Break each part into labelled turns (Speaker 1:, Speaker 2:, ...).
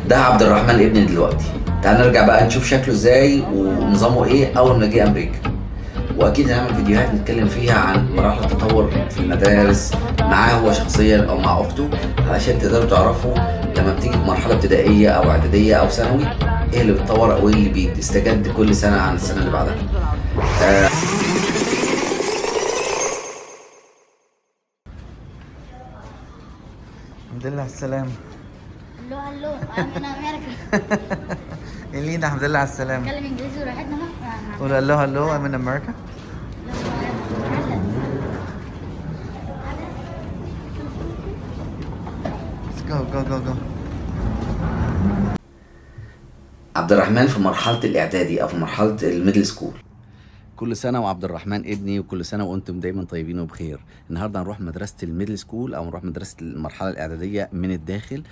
Speaker 1: ده عبد الرحمن ابني دلوقتي. تعال نرجع بقى نشوف شكله ازاي ونظامه ايه اول ما جه امريكا. واكيد هنعمل فيديوهات نتكلم فيها عن مراحل التطور في المدارس معاه هو شخصيا او مع اخته، علشان تقدروا تعرفوا لما بتيجي في مرحله ابتدائيه او اعداديه او ثانوي ايه اللي بيتطور او ايه اللي بيستجد كل سنه عن السنه اللي بعدها.
Speaker 2: الحمد لله على السلامة.
Speaker 3: هلو هلو I'm in America.
Speaker 2: إلينا الحمد لله على السلامة.
Speaker 3: اتكلم انجليزي وراحتنا
Speaker 2: قول هلو هلو I'm in America. Let's go.
Speaker 1: عبد الرحمن في مرحله الاعدادي او في مرحله الميدل سكول. كل سنة وعبد الرحمن ابني وكل سنة وانتم دايما طيبين وبخير. النهاردة هنروح مدرسة الميدل سكول او نروح مدرسة المرحلة الاعدادية من الداخل.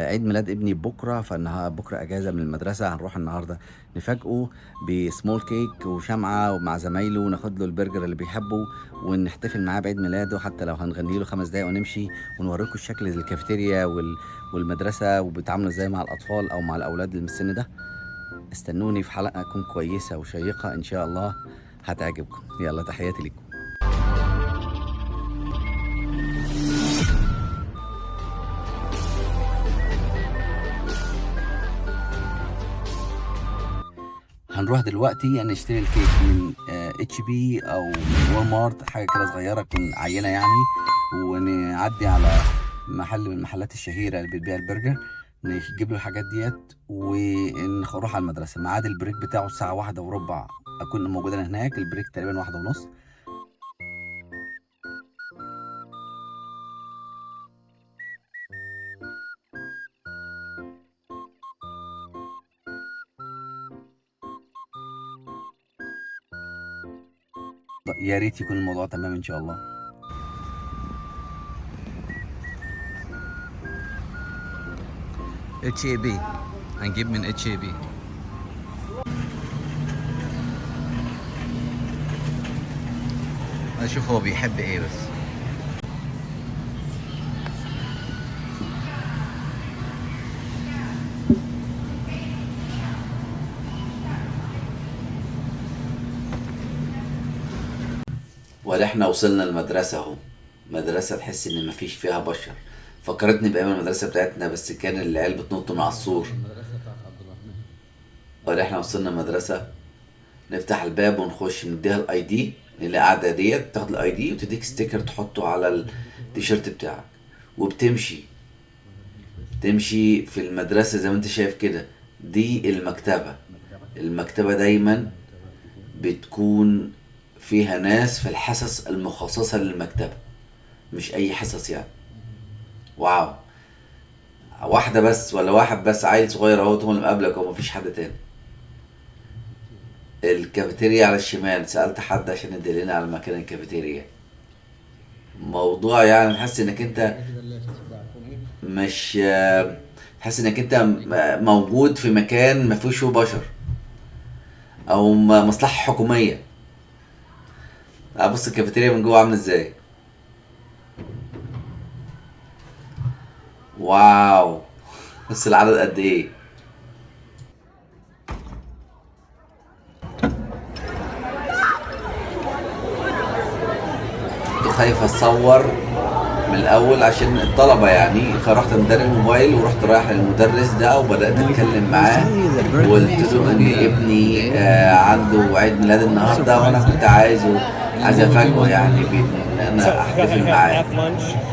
Speaker 1: عيد ميلاد ابني بكرة، فانها بكرة اجازة من المدرسة. هنروح النهاردة نفاجئه بسمول كيك وشمعة ومع زمايله وناخد له البرجر اللي بيحبه ونحتفل معاه بعيد ميلاده، حتى لو هنغني له 5 دقايق ونمشي، ونوريكم الشكل الكافيتيريا والمدرسة وبتعاملوا ازاي مع الاطفال او مع الاولاد اللي من السن ده. استنوني في حلقة تكون كويسة وشيقة إن شاء الله هتعجبكم. يلا تحياتي لكم. هنروح دلوقتي نشتري الكيك من اتش بي او من وول مارت، حاجة كده صغيرة تكون عينة يعني، ونعدي على محل من المحلات الشهيرة اللي بتبيع البرجر، نجيب له الحاجات ديت ونروح على المدرسة. ميعاد البريك بتاعه الساعة 1:15 أكون موجودة هناك. البريك تقريبا 1:30. يا ريت يكون الموضوع تمام إن شاء الله.
Speaker 2: HAB هنجيب من HAB. اشوف هو بيحب ايه بس.
Speaker 1: واحنا وصلنا المدرسة اهو. مدرسة تحس ان مفيش فيها بشر، فكرتني بايام المدرسة بتاعتنا، بس كان العيال بتنط من على السور. احنا وصلنا المدرسة، نفتح الباب ونخش، نديها الاي دي اللي قاعدة ديت، تاخد الاي دي وتديك ستيكر تحطه على التيشيرت بتاعك، وبتمشي في المدرسة زي ما انت شايف كده. دي المكتبة دايما بتكون فيها ناس في الحصص المخصصة للمكتبة، مش اي حصص يعني. واو، واحدة بس ولا واحد بس عيل صغير اهو هو اللي مقابلك ومفيش حد تاني. الكافيتيريا على الشمال، سألت حد عشان يدلنا على مكان الكافيتيريا. موضوع يعني تحس انك انت مش تحس انك انت موجود في مكان ما فيهوش بشر او مصلحة حكومية. بص الكافيتيريا من جوه عامله ازاي. واو، بس العدد قد ايه. كنت خايف اتصور من الاول عشان الطلبه يعني، فرحت مدرب الموبايل ورحت رايح للمدرس ده وبدات اتكلم معاه وقلت له ان ابني عنده عيد ميلاد النهارده، وانا كنت عايز افاجئه يعني بان انا احتفل معاه.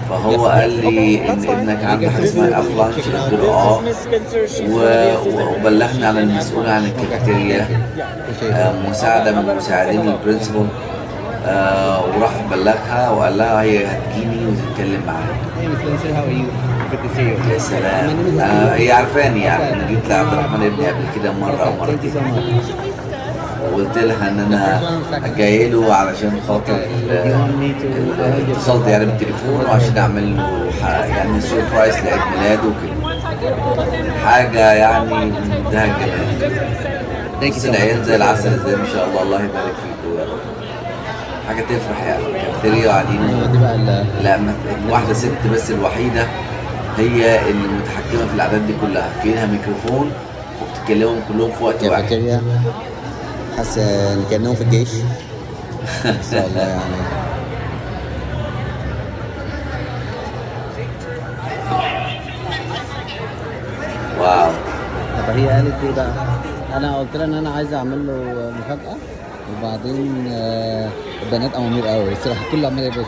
Speaker 1: فهو قال لي ان ابنك عنده حاجه اسمها اف لانش. قلت له وبلغنا على المسؤول عن الكافيتيريا، مساعده من مساعدين البرنسبل، وراح بلغها وقال لها هي هتجيني وتتكلم معايا. يا سلام، هي عارفاني يعني. انا جيت لعبد الرحمن ابني قبل كده مره او مرتين، وقلت لها ان انا جاي له علشان خاطر اتصلت يعني بالتليفون وعشان اعمل له يعني سيربرايز لعيد ميلاده وكده، حاجه يعني منتهى الجمال. بس العيال زي العسل ازاي ما شاء الله، الله يبارك فيكم يا رب. حاجه تفرح يعني. كافيتيريا وقاعدين، لا واحده ست بس الوحيده هي اللي متحكمه في الاعداد دي كلها، في لها ميكروفون وبتتكلمهم كلهم في وقت واحد.
Speaker 4: كافيتيريا، حاسس ان كانهم في الجيش ان شاء الله يعني.
Speaker 1: واو.
Speaker 4: فهي قالت ايه بقى؟ انا قلت لها ان انا عايز اعمل له مفاجاه، وبعدين البنات امامير قوي الصراحه، كله عمال يبص.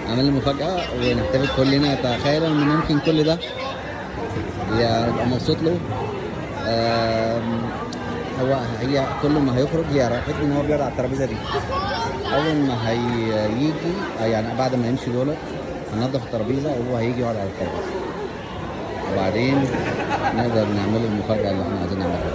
Speaker 4: عمل لي مفاجاه ونحتفل كلنا. تخيل ان ممكن كل ده يعني ابقى مبسوط له. هي كل ما هيخرج هي عرفت ان هو بيقعد على الترابيزه دي. اول ما هيجي يعني بعد ما يمشي دولت هننضف الترابيزه وهو هيجي يقعد على الترابيزه، وبعدين نقدر نعمل المفاجاه اللي احنا عايزين نعملها.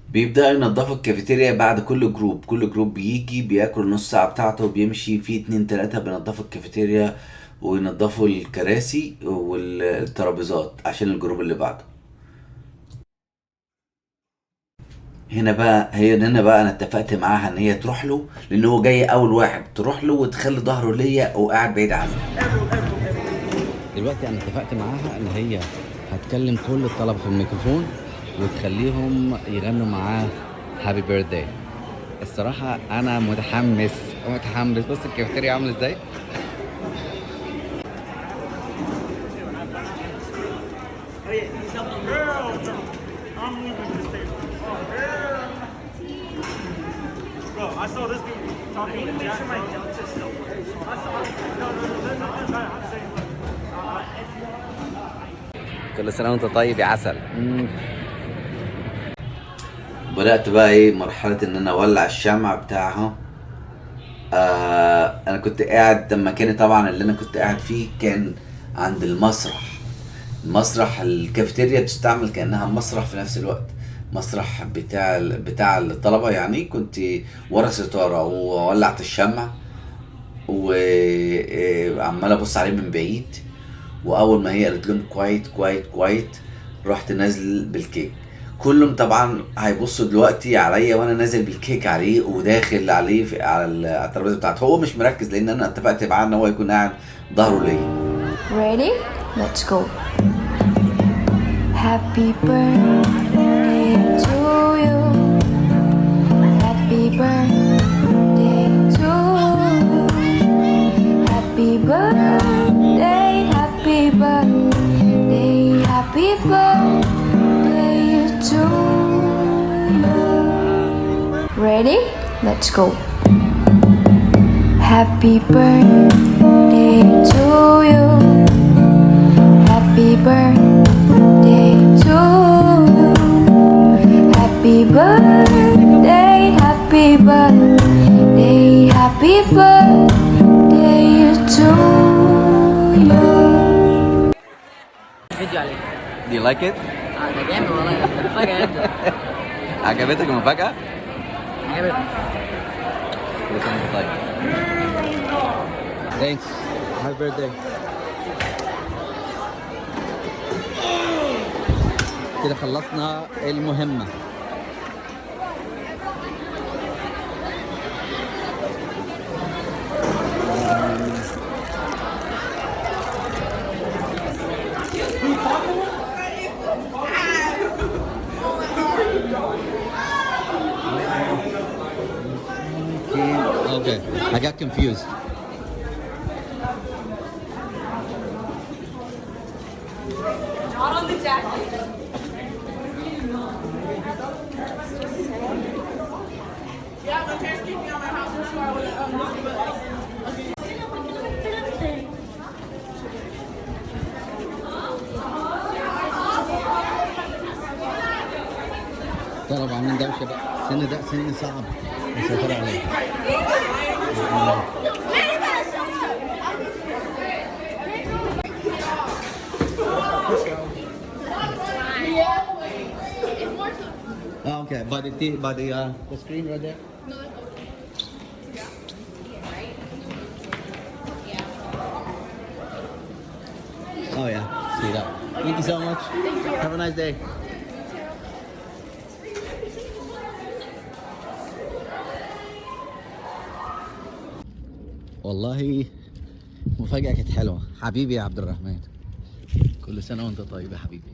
Speaker 1: بيبدأوا ينظفوا الكافيتيريا بعد كل جروب. كل جروب بيجي بياكل نص ساعة بتاعته وبيمشي، في 2 3 بينظفوا الكافيتيريا وينظفوا الكراسي والترابيزات عشان الجروب اللي بعده. هنا بقى انا اتفقت معاها ان هي تروح له، لان هو جاي اول واحد، تروح له وتخلي ظهره ليا وقاعد بعيد عني.
Speaker 4: دلوقتي انا اتفقت معاها ان هي هتكلم كل الطلبه في الميكروفون وتخليهم يغنوا معاه هابي بيرثداي. الصراحه انا متحمس. بص الكافيتيريا عامله ازاي.
Speaker 5: Bro, I saw this dude talking to Jack. I saw I'm saying,
Speaker 1: كل سنة وانت طيب يا عسل. بدأت بقى ايه مرحلة ان انا اولع الشمع بتاعها. انا كنت قاعد، مكاني طبعا اللي انا كنت قاعد فيه كان عند المسرح الكافيتيريا بتستعمل كأنها مسرح في نفس الوقت، مسرح بتاع الطلبة يعني. كنت ورا ستارة وولعت الشمع وعمال ابص عليه من بعيد، واول ما هي قالت لهم كوايت رحت نازل بالكيك. كلهم طبعا هيبصوا دلوقتي عليا وانا نازل بالكيك عليه وداخل عليه على الترابيزه بتاعته. هو مش مركز لان انا اتفقت معاه ان هو يكون قاعد ظهره ليا.
Speaker 6: Ready? Let's go. Happy birthday to you. Happy birthday to you. Happy birthday, happy birthday, happy birthday to you. Ready? Let's go. Happy birthday to you. Happy birthday to you. Happy birthday, happy birthday, happy birthday to you.
Speaker 7: فيديو عليك.
Speaker 1: Do you like it؟
Speaker 7: ده جامد والله، مفاجأة جدا.
Speaker 1: عجبتك المفاجأة؟
Speaker 7: عجبتني.
Speaker 1: كل سنة وانت طيب.
Speaker 4: Thanks. Happy birthday. كده خلصنا المهمة. Okay, I got confused. طلب عاملين دوشه بقى. ده سن صعب نسيطر عليه. Oh, okay, by the screen right there. Oh yeah, see that. Thank you so much. Have a nice day. والله المفاجأة كانت حلوة. حبيبي يا عبد الرحمن.
Speaker 1: كل سنة وانت طيب يا حبيبي.